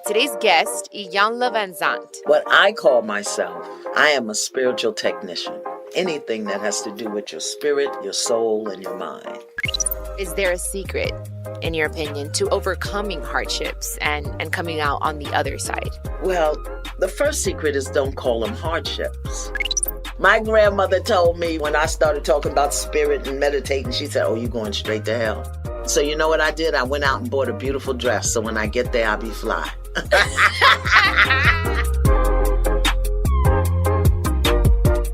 Today's guest, Iyanla Vanzant. What I call myself, I am a spiritual technician. Anything that has to do with your spirit, your soul, and your mind. Is there a secret, in your opinion, to overcoming hardships and coming out on the other side? Well, the first secret is don't call them hardships. My grandmother told me when I started talking about spirit and meditating, she said, "Oh, you're going straight to hell." So you know what I did? I went out and bought a beautiful dress. So when I get there, I'll be fly.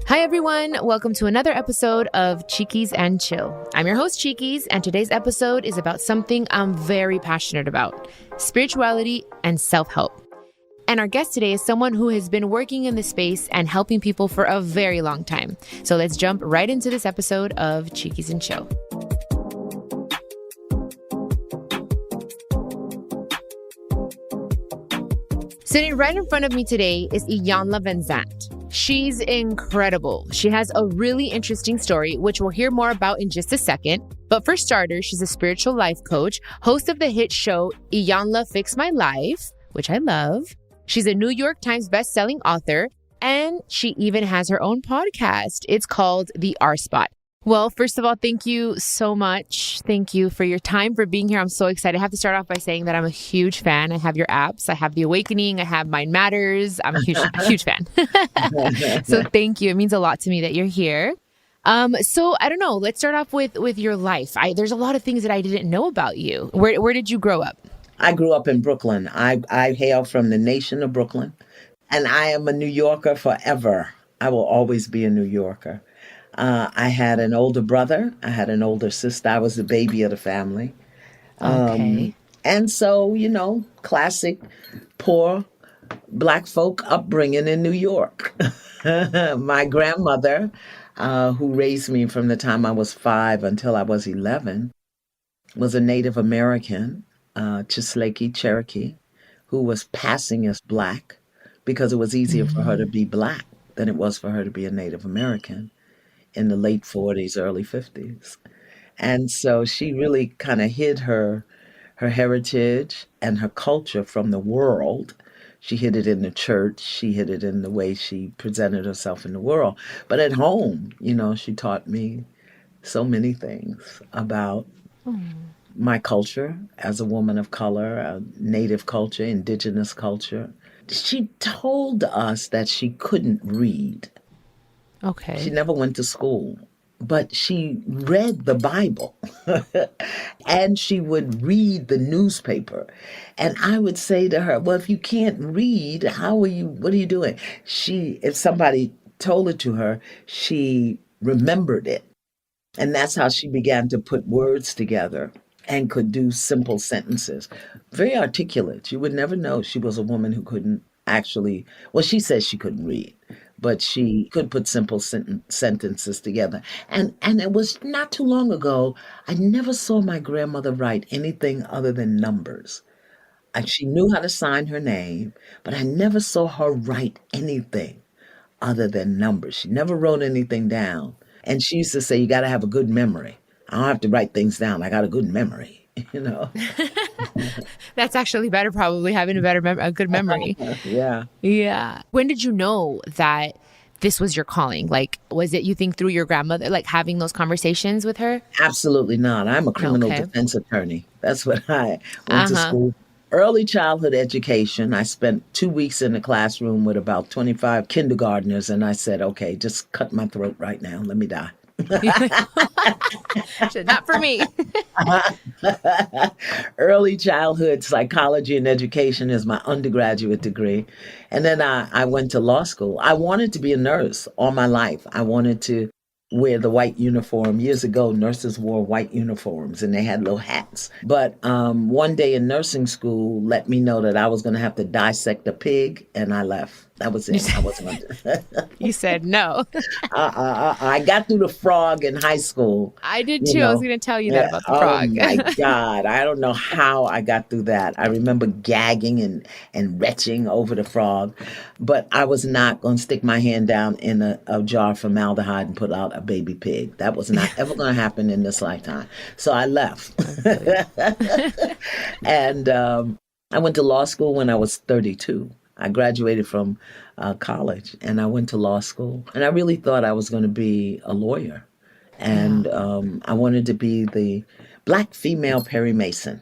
Hi, everyone. Welcome to another episode of Chiquis and Chill. I'm your host, Chiquis, and today's episode is about something I'm very passionate about: spirituality and self-help. And our guest today is someone who has been working in this space and helping people for a very long time. So let's jump right into this episode of Chiquis and Chill. Sitting right in front of me today is Iyanla Vanzant. She's incredible. She has a really interesting story, which we'll hear more about in just a second. But for starters, she's a spiritual life coach, host of the hit show Iyanla Fix My Life, which I love. She's a New York Times bestselling author, and she even has her own podcast. It's called The R Spot. Well, first of all, thank you so much. Thank you for your time, for being here. I'm so excited. I have to start off by saying that I'm a huge fan. I have your apps. I have The Awakening. I have Mind Matters. I'm a huge fan. So thank you. It means a lot to me that you're here. So I don't know. Let's start off with your life. There's a lot of things that I didn't know about you. Where did you grow up? I grew up in Brooklyn. I hail from the nation of Brooklyn, and I am a New Yorker forever. I will always be a New Yorker. I had an older brother. I had an older sister. I was the baby of the family. Okay. And so, classic poor Black folk upbringing in New York. My grandmother, who raised me from the time I was 5 until I was 11, was a Native American, Cherokee, who was passing as Black because it was easier for her to be Black than it was for her to be a Native American in the late 40s, early 50s. And so she really kind of hid her heritage and her culture from the world. She hid it in the church. She hid it in the way she presented herself in the world. But at home, she taught me so many things about my culture as a woman of color, Native culture, indigenous culture. She told us that she couldn't read. Okay. She never went to school, but she read the Bible and she would read the newspaper. And I would say to her, well, if you can't read, what are you doing? If somebody told it to her, she remembered it. And that's how she began to put words together and could do simple sentences. Very articulate. You would never know she was a woman who couldn't actually, well, she says she couldn't read, but she could put simple sentences together. And it was not too long ago, I never saw my grandmother write anything other than numbers. And she knew how to sign her name, but I never saw her write anything other than numbers. She never wrote anything down. And she used to say, you got to have a good memory. I don't have to write things down. I got a good memory, That's actually better, probably, having a good memory. Yeah. Yeah. When did you know that this was your calling? Like, was it, you think, through your grandmother, like having those conversations with her? Absolutely not. I'm a criminal defense attorney. That's what I went to school. Early childhood education. I spent 2 weeks in the classroom with about 25 kindergartners, and I said, okay, just cut my throat right now. Let me die. Not for me. Early childhood psychology and education is my undergraduate degree. And then I went to law school. I wanted to be a nurse all my life. I wanted to wear the white uniform. Years ago, nurses wore white uniforms and they had little hats. But one day in nursing school let me know that I was going to have to dissect a pig, and I left. That was it. I wasn't going to. You said no. I got through the frog in high school. I did too. I was going to tell you that about the frog. Oh my God. I don't know how I got through that. I remember gagging and retching over the frog, but I was not going to stick my hand down in a jar of formaldehyde and put out a baby pig. That was not ever going to happen in this lifetime. So I left. And I went to law school when I was 32. I graduated from college and I went to law school. And I really thought I was going to be a lawyer. Yeah. And I wanted to be the black female Perry Mason,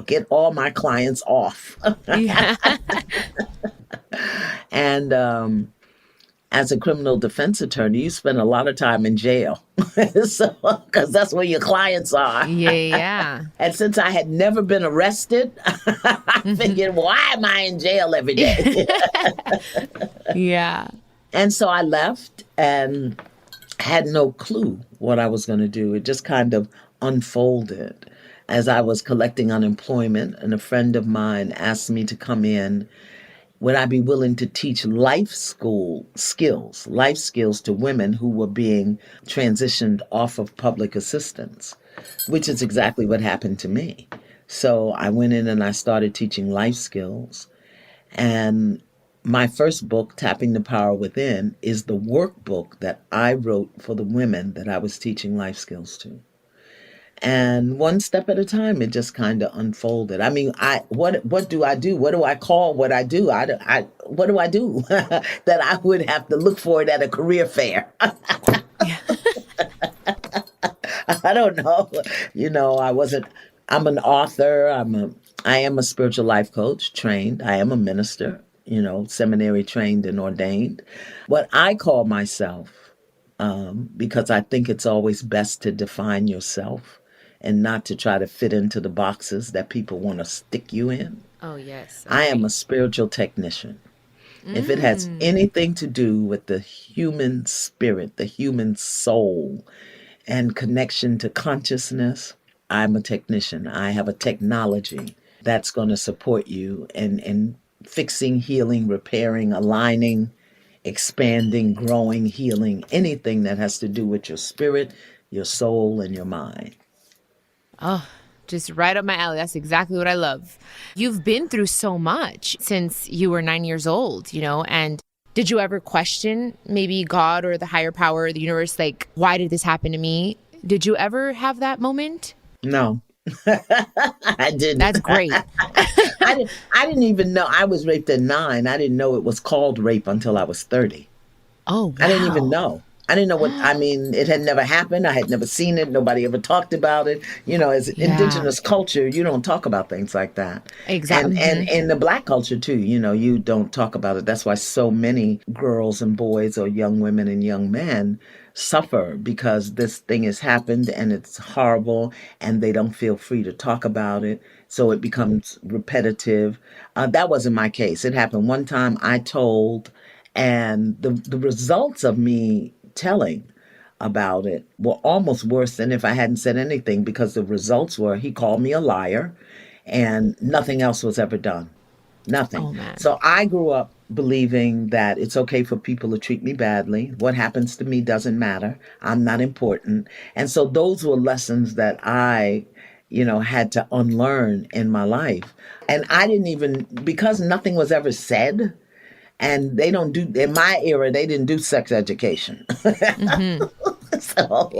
get all my clients off. Yeah. And as a criminal defense attorney, you spend a lot of time in jail. So, because that's where your clients are. Yeah. And since I had never been arrested, I figured, why am I in jail every day? Yeah. And so I left and had no clue what I was going to do. It just kind of unfolded as I was collecting unemployment. And a friend of mine asked me to come in. Would I be willing to teach life skills to women who were being transitioned off of public assistance, which is exactly what happened to me. So I went in and I started teaching life skills. And my first book, Tapping the Power Within, is the workbook that I wrote for the women that I was teaching life skills to. And one step at a time, it just kind of unfolded. I mean, what do I do? What do I call what I do? What do I do that I would have to look for it at a career fair? Yeah. I don't know. I'm an author. I am a spiritual life coach trained. I am a minister, seminary trained and ordained. What I call myself, because I think it's always best to define yourself and not to try to fit into the boxes that people want to stick you in. Oh, yes. I am a spiritual technician. If it has anything to do with the human spirit, the human soul, and connection to consciousness, I'm a technician. I have a technology that's going to support you in fixing, healing, repairing, aligning, expanding, growing, healing, anything that has to do with your spirit, your soul, and your mind. Oh, just right up my alley. That's exactly what I love. You've been through so much since you were 9 years old, and did you ever question maybe God or the higher power or the universe? Like, why did this happen to me? Did you ever have that moment? No, I didn't. That's great. I didn't even know. I was raped at 9. I didn't know it was called rape until I was 30. Oh, wow. I didn't even know. I didn't know it had never happened. I had never seen it. Nobody ever talked about it. As indigenous culture, you don't talk about things like that. Exactly. And in the black culture too, you don't talk about it. That's why so many girls and boys or young women and young men suffer, because this thing has happened and it's horrible and they don't feel free to talk about it. So it becomes repetitive. That wasn't my case. It happened one time. I told, and the results of me telling about it were almost worse than if I hadn't said anything, because the results were he called me a liar and nothing else was ever done. Nothing. Oh, man. So I grew up believing that it's okay for people to treat me badly. What happens to me doesn't matter. I'm not important. And so those were lessons that I had to unlearn in my life. And I didn't even, because nothing was ever said. And they don't do, in my era, they didn't do sex education. So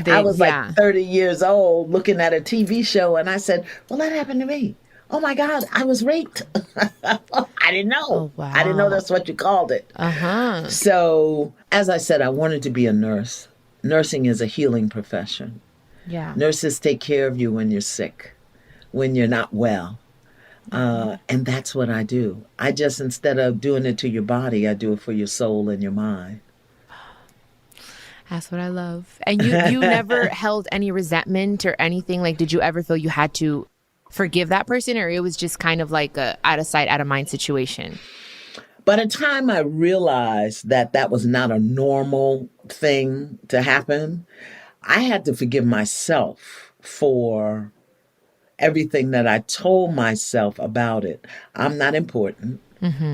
I was like 30 years old looking at a TV show and I said, well, that happened to me. Oh my God, I was raped. I didn't know. Oh, wow. I didn't know that's what you called it. So as I said, I wanted to be a nurse. Nursing is a healing profession. Yeah. Nurses take care of you when you're sick, when you're not well. And that's what I do. I just, instead of doing it to your body, I do it for your soul and your mind. That's what I love. And you never held any resentment or anything? Like, did you ever feel you had to forgive that person, or it was just kind of like a out of sight, out of mind situation? By the time I realized that that was not a normal thing to happen, I had to forgive myself for everything that I told myself about it. I'm not important.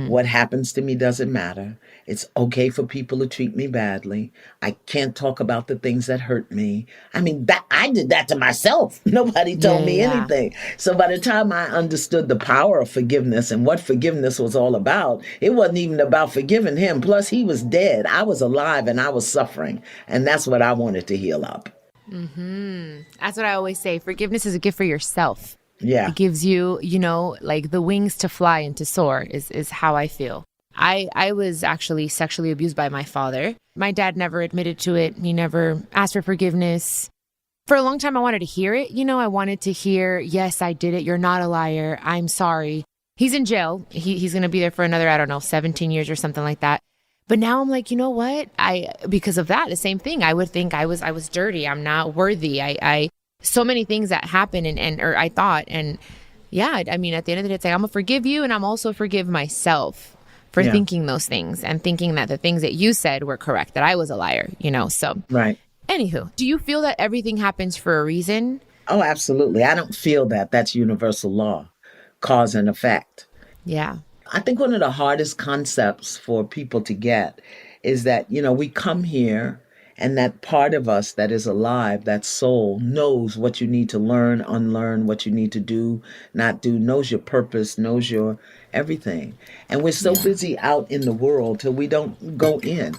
What happens to me doesn't matter. It's okay for people to treat me badly. I can't talk about the things that hurt me. I mean, I did that to myself. Nobody told me anything. So by the time I understood the power of forgiveness and what forgiveness was all about, it wasn't even about forgiving him. Plus, he was dead. I was alive and I was suffering. And that's what I wanted to heal up. That's what I always say. Forgiveness is a gift for yourself. Yeah. It gives you, like the wings to fly and to soar is how I feel. I was actually sexually abused by my father. My dad never admitted to it. He never asked for forgiveness. For a long time, I wanted to hear it. I wanted to hear, yes, I did it. You're not a liar. I'm sorry. He's in jail. He's going to be there for another, 17 years or something like that. But now I'm like, you know what? Because of that, the same thing. I would think I was dirty. I'm not worthy. So many things that happen or I thought. And yeah, at the end of the day, it's like, I'm going to forgive you. And I'm also forgive myself for thinking those things and thinking that the things that you said were correct, that I was a liar, so. Right. Anywho, do you feel that everything happens for a reason? Oh, absolutely. I don't feel that. That's universal law, cause and effect. Yeah. I think one of the hardest concepts for people to get is that, we come here and that part of us that is alive, that soul, knows what you need to learn, unlearn, what you need to do, not do, knows your purpose, knows your everything. And we're so busy out in the world till we don't go in.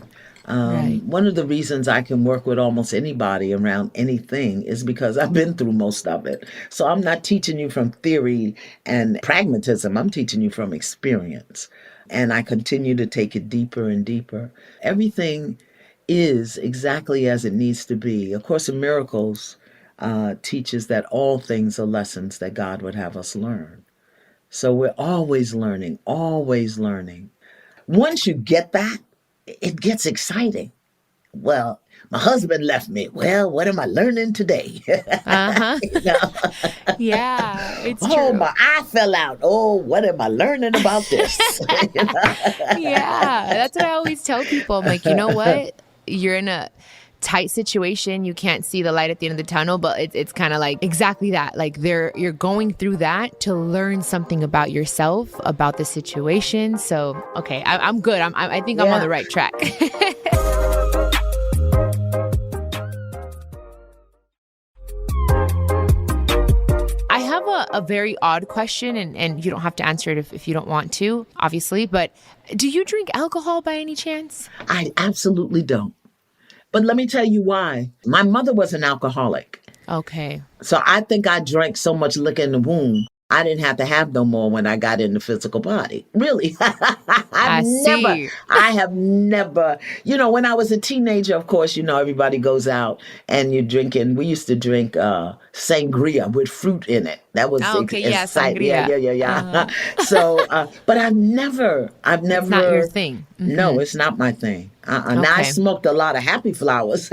Right. One of the reasons I can work with almost anybody around anything is because I've been through most of it. So I'm not teaching you from theory and pragmatism. I'm teaching you from experience. And I continue to take it deeper and deeper. Everything is exactly as it needs to be. A Course in Miracles teaches that all things are lessons that God would have us learn. So we're always learning, always learning. Once you get that, it gets exciting. Well, my husband left me. Well, what am I learning today? Uh-huh. Yeah, it's true. Oh, my eye fell out. Oh, what am I learning about this? Yeah, that's what I always tell people. I'm like, you know what? You're in a tight situation. You can't see the light at the end of the tunnel, but it's kind of like exactly that. Like you're going through that to learn something about yourself, about the situation. So, okay, I'm good. I think I'm on the right track. I have a very odd question, and you don't have to answer it if you don't want to, obviously, but do you drink alcohol by any chance? I absolutely don't. But let me tell you why. My mother was an alcoholic. Okay. So I think I drank so much liquor in the womb, I didn't have to have no more when I got in the physical body. Really. I have never, when I was a teenager, of course, everybody goes out and you're drinking. We used to drink sangria with fruit in it. That was sangria. Yeah. So, but I've never. It's not your thing. Mm-hmm. No, it's not my thing. Okay. Now I smoked a lot of happy flowers.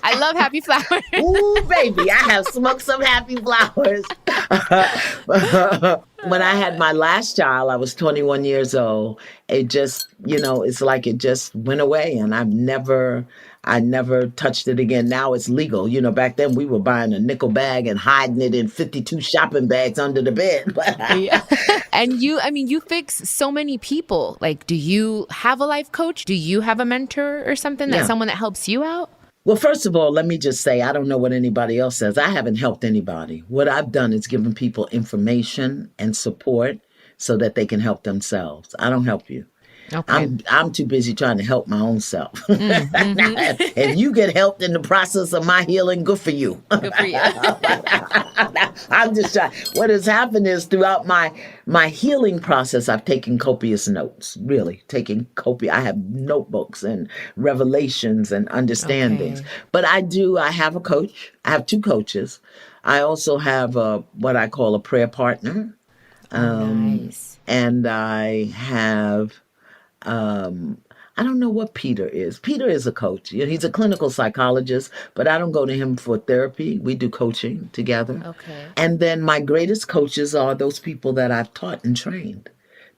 I love happy flowers. Ooh, baby, I have smoked some happy flowers. When I had my last child, I was 21 years old. It just, it's like it just went away, and I never touched it again. Now it's legal. Back then we were buying a nickel bag and hiding it in 52 shopping bags under the bed. Yeah. And you fix so many people. Like, do you have a life coach? Do you have a mentor or something someone that helps you out? Well, first of all, let me just say, I don't know what anybody else says. I haven't helped anybody. What I've done is given people information and support so that they can help themselves. I don't help you. Okay. I'm too busy trying to help my own self. Mm-hmm. If you get helped in the process of my healing, good for you. Good for you. I'm just trying. What has happened is throughout my healing process, I've taken copious notes, really I have notebooks and revelations and understandings. Okay. But I have a coach. I have two coaches. I also have what I call a prayer partner. Nice. And I have... I don't know what Peter is. Peter is a coach. He's a clinical psychologist, but I don't go to him for therapy. We do coaching together. Okay. And then my greatest coaches are those people that I've taught and trained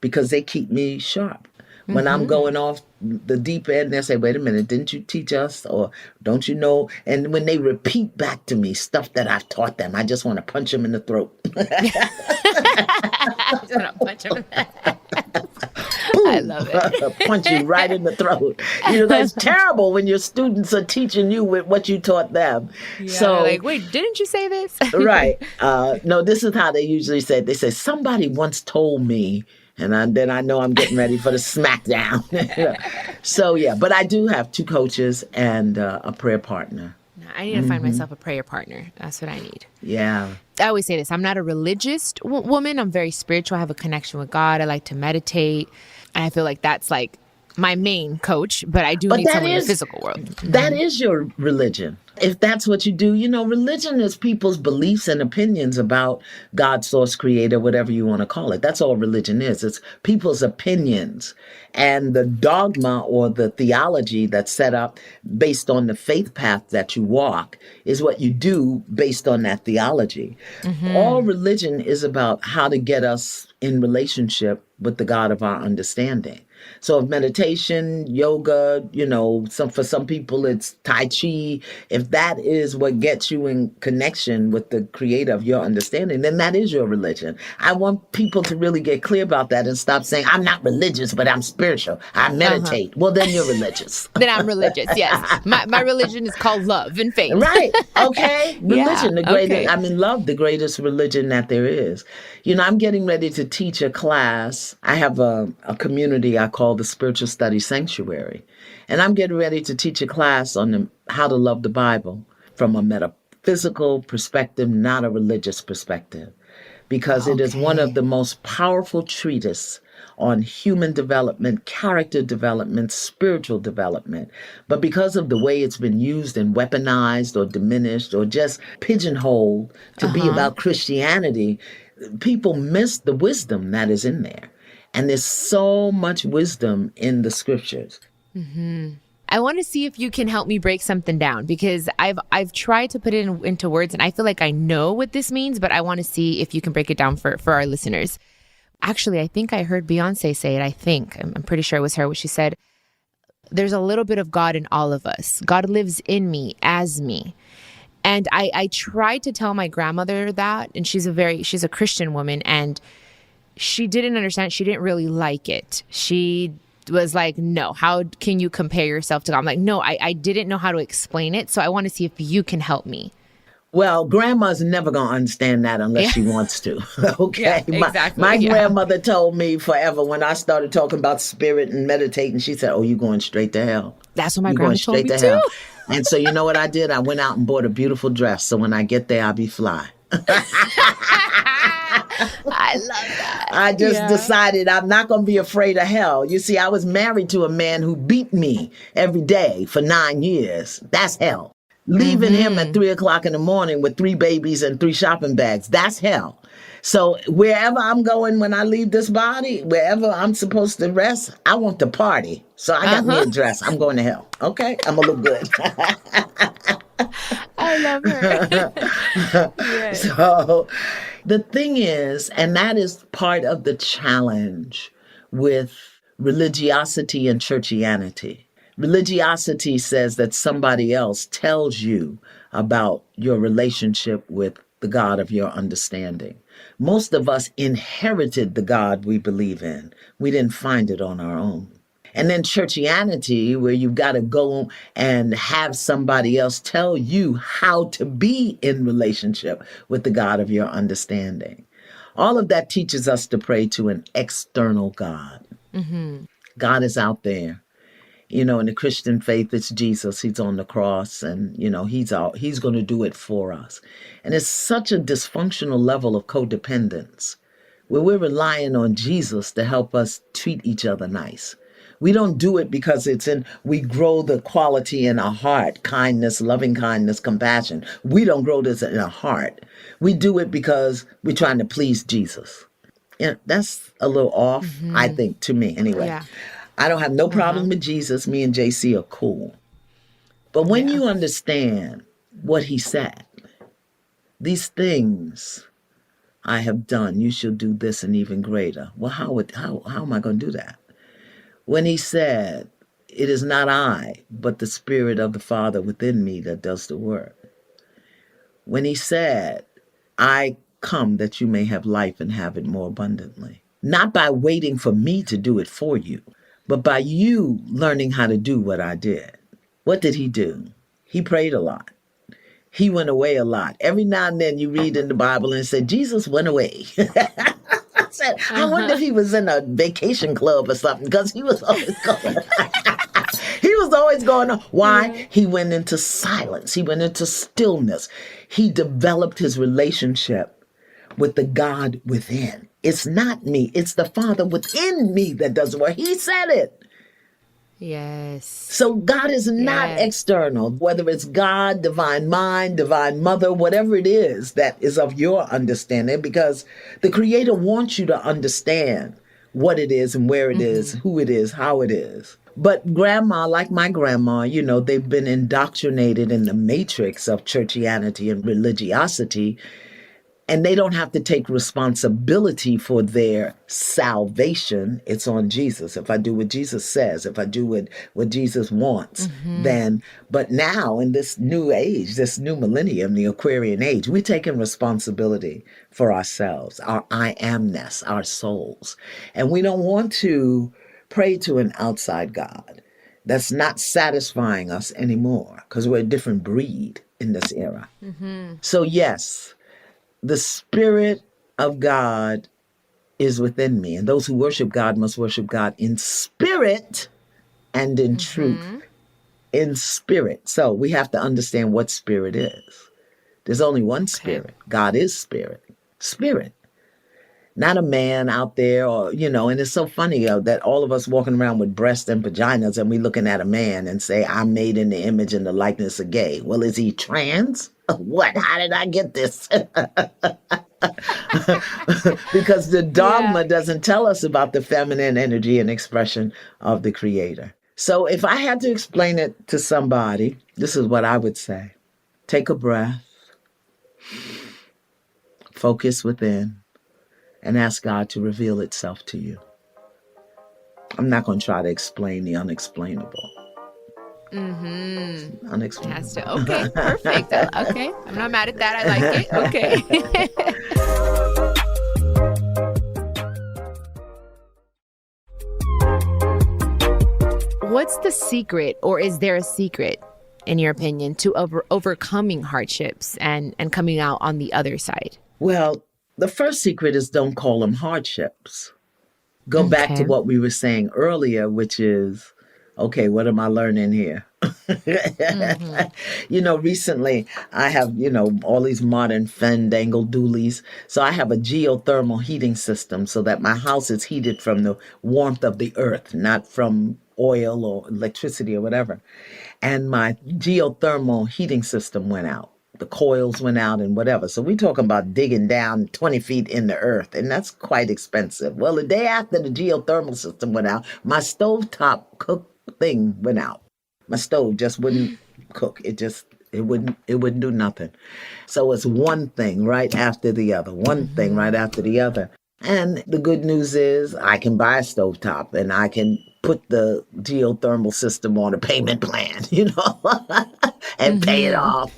because they keep me sharp. When I'm going off the deep end, they say, wait a minute, didn't you teach us? Or don't you know? And when they repeat back to me stuff that I've taught them, I just want to punch them in the throat. I just want to punch them in the I love it. Punch you right in the throat. That's terrible when your students are teaching you with what you taught them. Yeah, so, like, wait, didn't you say this? Right. No, this is how they usually say it. They say, somebody once told me, and then I know I'm getting ready for the smackdown. So, yeah, but I do have two coaches and a prayer partner. I need to find myself a prayer partner. That's what I need. Yeah. I always say this. I'm not a religious woman. I'm very spiritual. I have a connection with God. I like to meditate. And I feel like that's like my main coach, but I do need someone in the physical world. That is your religion. If that's what you do, religion is people's beliefs and opinions about God, source, creator, whatever you want to call it. That's all religion is. It's people's opinions. And the dogma or the theology that's set up based on the faith path that you walk is what you do based on that theology. All religion is about how to get us in relationship with the God of our understanding. So if meditation, yoga, for some people it's Tai Chi, if that is what gets you in connection with the creator of your understanding, then that is your religion. I want people to really get clear about that and stop saying, I'm not religious, but I'm spiritual. I meditate. Well, then you're religious. Then I'm religious, yes. My religion is called love and faith. Right. Okay. Religion, Yeah, the greatest, okay. love, the greatest religion that there is. I'm getting ready to teach a class. I have a community I call the Spiritual Study Sanctuary. And I'm getting ready to teach a class on how to love the Bible from a metaphysical perspective, not a religious perspective, because it is one of the most powerful treatises on human development, character development, spiritual development. But because of the way it's been used and weaponized or diminished or just pigeonholed to be about Christianity, people miss the wisdom that is in there. And there's so much wisdom in the scriptures. I want to see if you can help me break something down, because I've tried to put it into words and I feel like I know what this means, but I want to see if you can break it down for our listeners. Actually, I think I heard Beyonce say it. I'm pretty sure it was her, where she said, there's a little bit of God in all of us. God lives in me as me. And I tried to tell my grandmother that, and she's a Christian woman, and she didn't understand. She didn't really like it. She was like, no, how can you compare yourself to God? I'm like, no, I didn't know how to explain it. So I want to see if you can help me. Well, grandma's never going to understand that unless she wants to. Okay. Yeah, exactly. My grandmother told me forever when I started talking about spirit and meditating, she said, oh, you're going straight to hell. That's what my grandma told me too. And so you know what I did? I went out and bought a beautiful dress. So when I get there, I'll be fly. I love that. I just decided I'm not going to be afraid of hell. You see, I was married to a man who beat me every day for 9 years. That's hell. Leaving him at 3:00 in the morning with 3 babies and 3 shopping bags. That's hell. So wherever I'm going when I leave this body, wherever I'm supposed to rest, I want to party. So I got me a dress. I'm going to hell. Okay? I'm going to look good. I love her. Yes. So the thing is, and that is part of the challenge with religiosity and churchianity. Religiosity says that somebody else tells you about your relationship with the God of your understanding. Most of us inherited the God we believe in. We didn't find it on our own. And then churchianity, where you've got to go and have somebody else tell you how to be in relationship with the God of your understanding. All of that teaches us to pray to an external God. God is out there. In the Christian faith, it's Jesus. He's on the cross and, he's going to do it for us. And it's such a dysfunctional level of codependence where we're relying on Jesus to help us treat each other nice. We don't do it because we grow the quality in our heart, kindness, loving kindness, compassion. We don't grow this in our heart. We do it because we're trying to please Jesus. That's a little off, I think, to me anyway. Yeah. I don't have no problem with Jesus. Me and JC are cool. But when you understand what he said, these things I have done, you shall do this and even greater. Well, how am I going to do that? When he said, it is not I, but the Spirit of the Father within me that does the work. When he said, I come that you may have life and have it more abundantly. Not by waiting for me to do it for you, but by you learning how to do what I did. What did he do? He prayed a lot. He went away a lot. Every now and then you read in the Bible and it said, Jesus went away. I wonder if he was in a vacation club or something, because he was always going. He was always going on. Why? Yeah. He went into silence. He went into stillness. He developed his relationship with the God within. It's not me. It's the Father within me that does the work. He said it. Yes. So God is not Yes. external, whether it's God, divine mind, divine mother, whatever it is that is of your understanding, because the Creator wants you to understand what it is and where it is, who it is, how it is. But grandma, like my grandma, they've been indoctrinated in the matrix of churchianity and religiosity, and they don't have to take responsibility for their salvation. It's on Jesus. If I do what Jesus says, if I do what Jesus wants, then, but now in this new age, this new millennium, the Aquarian age, we're taking responsibility for ourselves, our I amness, our souls. And we don't want to pray to an outside God that's not satisfying us anymore, because we're a different breed in this era. So yes, the Spirit of God is within me, and those who worship God must worship God in spirit and in truth. In spirit. So we have to understand what spirit is. There's only one spirit. God is spirit. Spirit. Not a man out there, or, and it's so funny that all of us walking around with breasts and vaginas, and we looking at a man and say, I'm made in the image and the likeness of gay. Well, is he trans? What? How did I get this? Because the dogma doesn't tell us about the feminine energy and expression of the Creator. So if I had to explain it to somebody, this is what I would say. Take a breath, focus within, and ask God to reveal itself to you. I'm not going to try to explain the unexplainable. Unexplainable. Okay, perfect. Okay, I'm not mad at that. I like it. Okay. What's the secret, or is there a secret, in your opinion, to overcoming hardships and coming out on the other side? Well, the first secret is don't call them hardships. Go back to what we were saying earlier, which is, okay, what am I learning here? Recently I have, all these modern fandangle doolies. So I have a geothermal heating system so that my house is heated from the warmth of the earth, not from oil or electricity or whatever. And my geothermal heating system went out. The coils went out and whatever. So we're talking about digging down 20 feet in the earth, and that's quite expensive. Well, the day after the geothermal system went out, my stovetop cook thing went out. My stove just wouldn't cook. It wouldn't do nothing. So it's one thing right after the other, one thing right after the other. And the good news is I can buy a stovetop and I can put the geothermal system on a payment plan, and pay it off,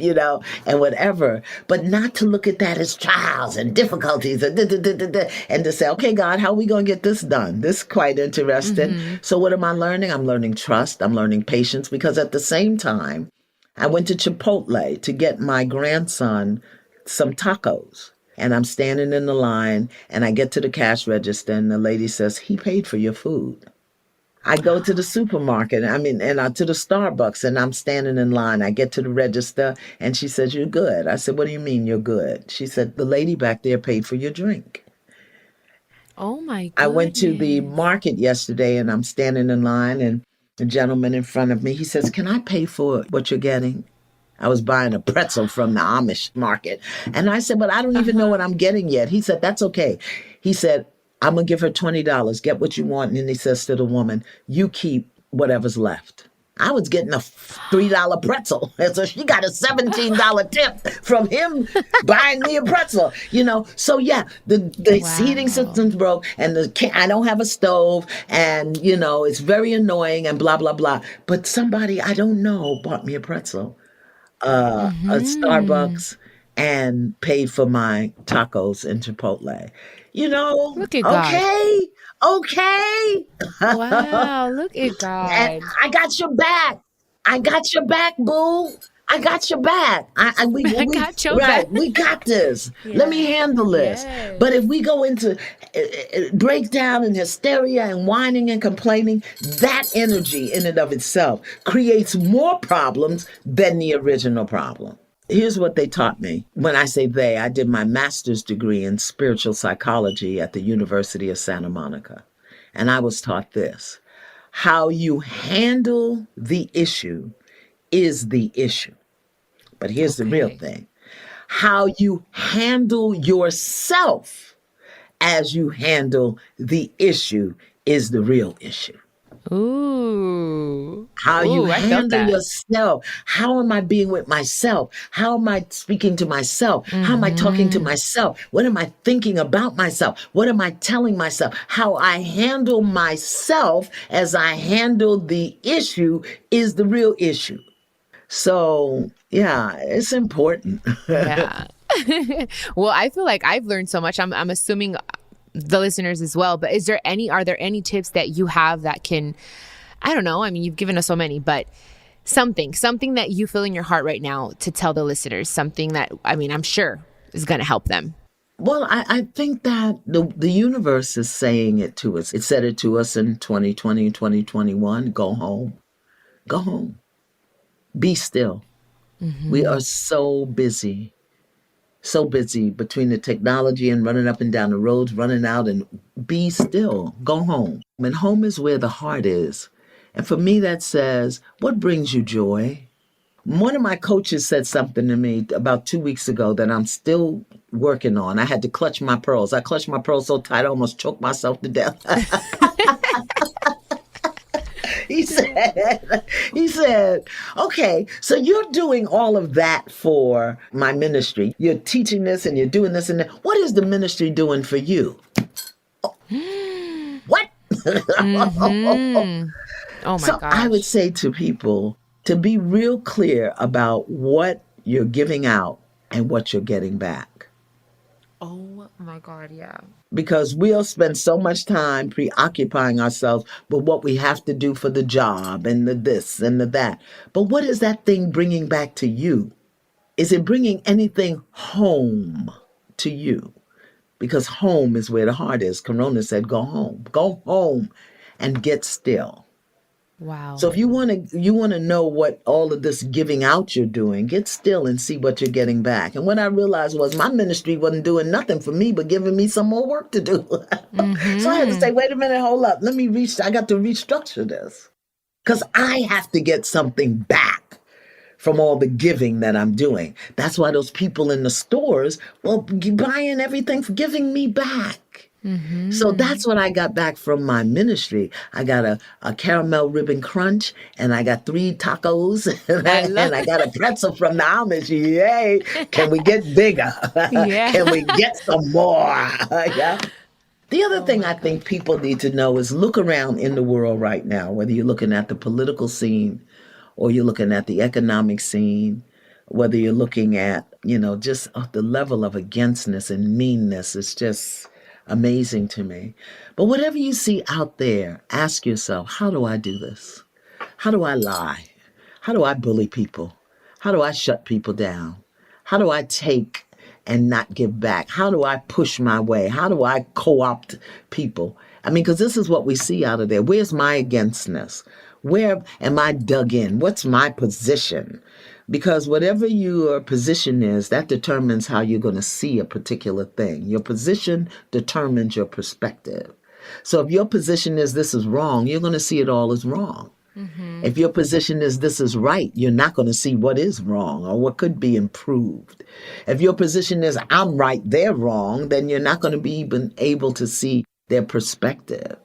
and whatever. But not to look at that as trials and difficulties and to say, okay, God, how are we going to get this done? This is quite interesting. So what am I learning? I'm learning trust. I'm learning patience, because at the same time, I went to Chipotle to get my grandson some tacos. And I'm standing in the line, and I get to the cash register, and the lady says, he paid for your food. I go to the supermarket, to the Starbucks, and I'm standing in line. I get to the register, and she says, you're good. I said, what do you mean you're good? She said, the lady back there paid for your drink. Oh, my goodness. I went to the market yesterday, and I'm standing in line, and the gentleman in front of me, he says, can I pay for what you're getting? I was buying a pretzel from the Amish market. And I said, but I don't even know what I'm getting yet. He said, that's okay. He said, I'm going to give her $20. Get what you want. And then he says to the woman, you keep whatever's left. I was getting a $3 pretzel. And so she got a $17 tip from him buying me a pretzel, So yeah, the heating system's broke, and I don't have a stove, and, it's very annoying and blah, blah, blah. But somebody I don't know bought me a pretzel. A Starbucks, and paid for my tacos in Chipotle. Look at God. Okay. Wow, look at God. And I got your back. Boo. I got your back. I got your back. Right. We got this. Let me handle this. Yes. But if we go into breakdown and hysteria and whining and complaining, that energy in and of itself creates more problems than the original problem. Here's what they taught me. When I say they, I did my master's degree in spiritual psychology at the University of Santa Monica. And I was taught this: how you handle the issue is the issue. But here's the real thing: how you handle yourself as you handle the issue is the real issue. Ooh. How you I felt handle that. yourself. How am I being with myself? How am I speaking to myself? How am I talking to myself? What am I thinking about myself? What am I telling myself? How I handle myself as I handle the issue is the real issue. So, yeah, it's important. Yeah. Well, I feel like I've learned so much. I'm assuming the listeners as well. But are there any tips that you have that can, I don't know, I mean, you've given us so many, but something that you feel in your heart right now to tell the listeners, something that, I mean, I'm sure is going to help them. Well, I think that the universe is saying it to us. It said it to us in 2020, 2021. Go home. Go home. Be still. We are so busy between the technology and running up and down the roads, running out, and be still. Go home. And home is where the heart is. And for me, that says, what brings you joy? One of my coaches said something to me about 2 weeks ago that I'm still working on. I had to clutch my pearls. I clutched my pearls so tight I almost choked myself to death. He said, okay, so you're doing all of that for my ministry. You're teaching this and you're doing this and that. What is the ministry doing for you? What? Oh my So gosh. I would say to people to be real clear about what you're giving out and what you're getting back. Oh my God, yeah. Because we'll spend so much time preoccupying ourselves with what we have to do for the job and the this and the that. But what is that thing bringing back to you? Is it bringing anything home to you? Because home is where the heart is. Corona said, go home. Go home and get still. Wow. So if you want to know what all of this giving out you're doing, get still and see what you're getting back. And what I realized was my ministry wasn't doing nothing for me but giving me some more work to do. So I had to say, wait a minute, hold up. I got to restructure this. Because I have to get something back from all the giving that I'm doing. That's why those people in the stores, buying everything for giving me back. So that's what I got back from my ministry. I got a caramel ribbon crunch, and I got 3 tacos, and I got a pretzel from the Amish. Yay! Can we get bigger? Yeah. Can we get some more? Yeah. The other thing I think people need to know is look around in the world right now, whether you're looking at the political scene or you're looking at the economic scene, whether you're looking at, just the level of againstness and meanness. It's just amazing to me. But whatever you see out there, ask yourself, how do I do this? How do I lie? How do I bully people? How do I shut people down? How do I take and not give back? How do I push my way? How do I co-opt people? I mean, because this is what we see out of there. Where's my againstness? Where am I dug in? What's my position? Because whatever your position is, that determines how you're going to see a particular thing. Your position determines your perspective. So if your position is this is wrong, you're going to see it all as wrong. If your position is this is right, you're not going to see what is wrong or what could be improved. If your position is I'm right, they're wrong, then you're not going to be even able to see their perspective.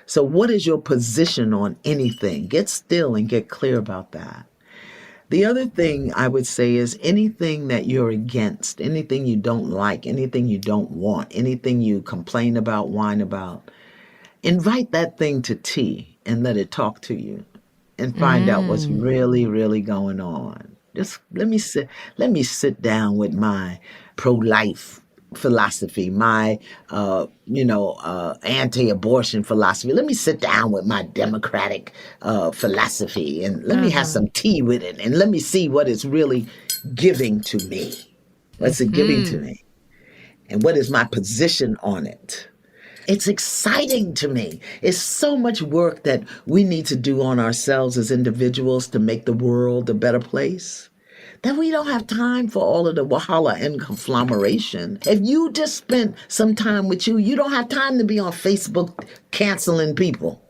So what is your position on anything? Get still and get clear about that. The other thing I would say is anything that you're against, anything you don't like, anything you don't want, anything you complain about, whine about, invite that thing to tea and let it talk to you and find out what's really, really going on. Just let me sit down with my pro-life philosophy, my, anti-abortion philosophy. Let me sit down with my democratic philosophy and let me have some tea with it and let me see what it's really giving to me. What's it giving to me? And what is my position on it? It's exciting to me. It's so much work that we need to do on ourselves as individuals to make the world a better place that we don't have time for all of the wahala and conglomeration. If you just spent some time with you, you don't have time to be on Facebook canceling people.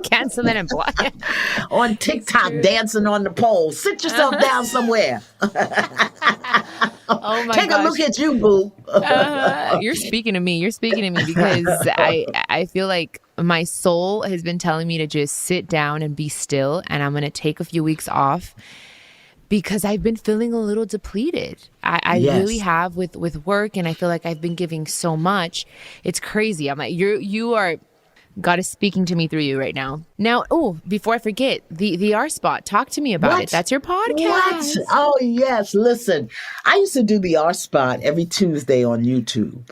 Canceling and blocking. On TikTok dancing on the pole. Sit yourself down somewhere. Oh my Take gosh. a look at you, boo. You're speaking to me. You're speaking to me because I feel like my soul has been telling me to just sit down and be still. And I'm going to take a few weeks off because I've been feeling a little depleted. I really have with work. And I feel like I've been giving so much. It's crazy. I'm like, you are... God is speaking to me through you right now. Now, before I forget, the R Spot, talk to me about it. That's your podcast. What? Oh, yes. Listen, I used to do the R Spot every Tuesday on YouTube,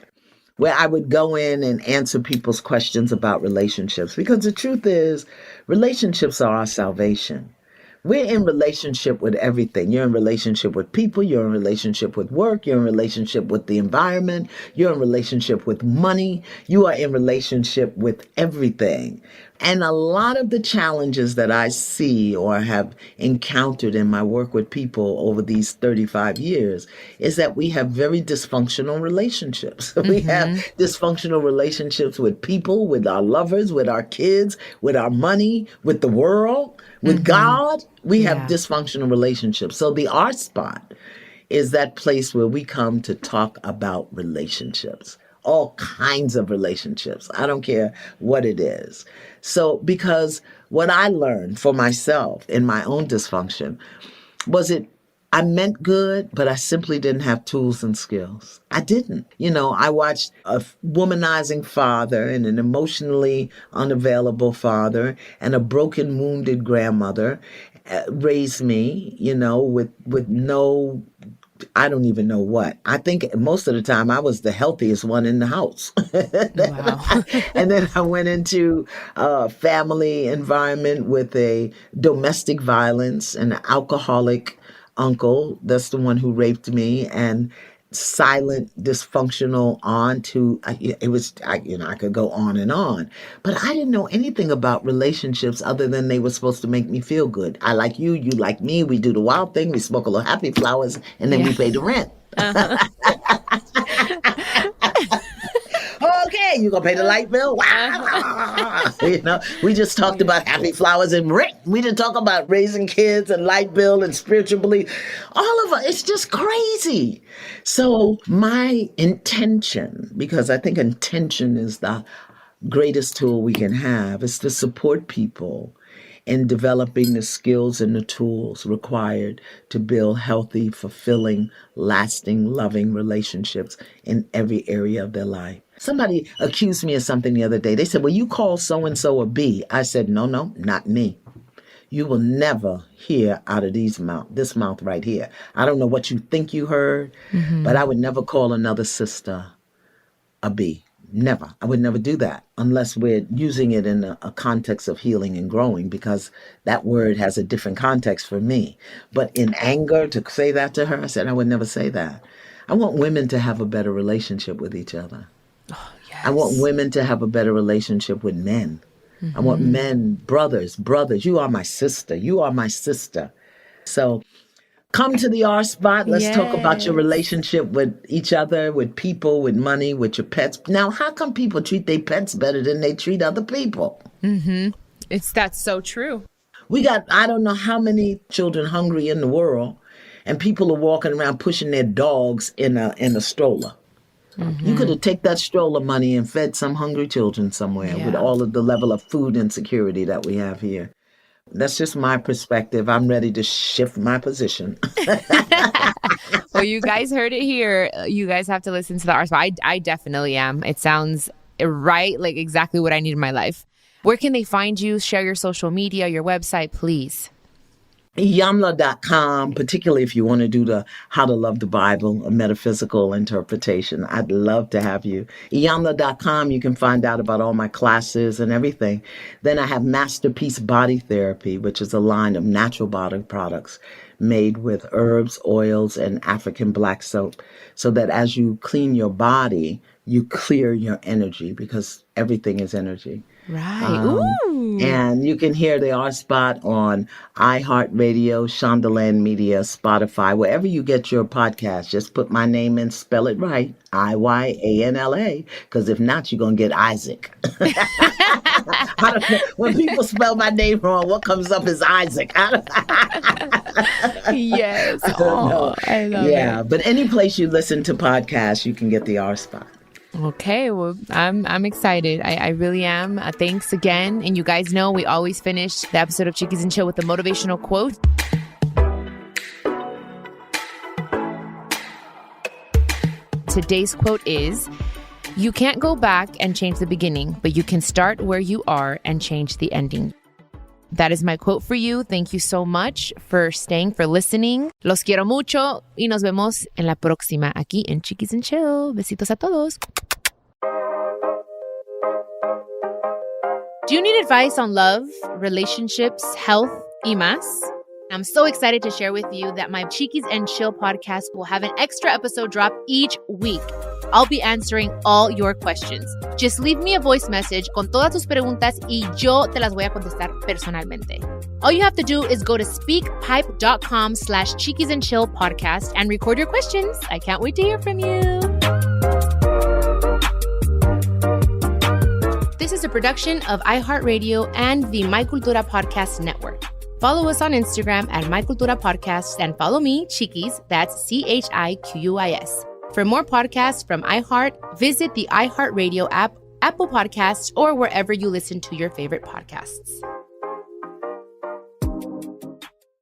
where I would go in and answer people's questions about relationships. Because the truth is, relationships are our salvation. We're in relationship with everything. You're in relationship with people. You're in relationship with work. You're in relationship with the environment. You're in relationship with money. You are in relationship with everything. And a lot of the challenges that I see or have encountered in my work with people over these 35 years is that we have very dysfunctional relationships. We have dysfunctional relationships with people, with our lovers, with our kids, with our money, with the world, with God. We have dysfunctional relationships. So the R Spot is that place where we come to talk about relationships, all kinds of relationships. I don't care what it is. So because what I learned for myself in my own dysfunction was I meant good, but I simply didn't have tools and skills. I didn't. I watched a womanizing father and an emotionally unavailable father and a broken, wounded grandmother raise me, with no, I don't even know what. I think most of the time I was the healthiest one in the house. Wow. And then I went into a family environment with a domestic violence and an alcoholic uncle. That's the one who raped me, and silent, dysfunctional aunt who I could go on and on. But I didn't know anything about relationships other than they were supposed to make me feel good. I like you, you like me, we do the wild thing, we smoke a little happy flowers, and then we pay the rent. Okay, you gonna pay the light bill? Wow. We just talked about happy flowers and rent. We didn't talk about raising kids and light bill and spiritual belief. All of it, it's just crazy. So my intention, because I think intention is the greatest tool we can have, is to support people in developing the skills and the tools required to build healthy, fulfilling, lasting, loving relationships in every area of their life. Somebody accused me of something the other day. They said, well, you call so-and-so a B. I said, no, not me. You will never hear out of this mouth right here. I don't know what you think you heard, but I would never call another sister a B. Never. I would never do that unless we're using it in a context of healing and growing, because that word has a different context for me. But in anger, to say that to her, I said I would never say that. I want women to have a better relationship with each other. Oh, yes. I want women to have a better relationship with men. I want men, brothers, you are my sister. You are my sister. So come to the R Spot. Let's talk about your relationship with each other, with people, with money, with your pets. Now, how come people treat their pets better than they treat other people? That's so true. We got, I don't know how many children hungry in the world, and people are walking around pushing their dogs in a stroller. You could have taken that stroller money and fed some hungry children somewhere with all of the level of food insecurity that we have here. That's just my perspective. I'm ready to shift my position. Well, you guys heard it here. You guys have to listen to the R Spot. I definitely am. It sounds right, like exactly what I need in my life. Where can they find you? Share your social media, your website, please. Iyanla.com, particularly if you want to do the How to Love the Bible, a metaphysical interpretation. I'd love to have you. Iyanla.com, you can find out about all my classes and everything. Then I have Masterpiece Body Therapy, which is a line of natural body products made with herbs, oils, and African black soap, so that as you clean your body, you clear your energy, because everything is energy. Right. Ooh. And you can hear the R Spot on iHeartRadio, Shondaland Media, Spotify, wherever you get your podcast. Just put my name in, spell it right, Iyanla, because if not, you're going to get Isaac. I don't know. When people spell my name wrong, what comes up is Isaac. Yes. Oh, I love it. Yeah, but any place you listen to podcasts, you can get the R Spot. Okay, well, I'm excited. I really am. Thanks again. And you guys know we always finish the episode of Chiquis and Chill with a motivational quote. Today's quote is, "You can't go back and change the beginning, but you can start where you are and change the ending." That is my quote for you. Thank you so much for staying, for listening. Los quiero mucho y nos vemos en la próxima aquí en Chiquis and Chill. Besitos a todos. Do you need advice on love, relationships, health, y más? I'm so excited to share with you that my Chiquis and Chill podcast will have an extra episode drop each week. I'll be answering all your questions. Just leave me a voice message con todas tus preguntas y yo te las voy a contestar personalmente. All you have to do is go to speakpipe.com/Chiquis and Chill podcast and record your questions. I can't wait to hear from you. This is a production of iHeartRadio and the My Cultura Podcast Network. Follow us on Instagram at My Cultura Podcast and follow me, Chiquis, that's CHIQUIS. For more podcasts from iHeart, visit the iHeartRadio app, Apple Podcasts, or wherever you listen to your favorite podcasts.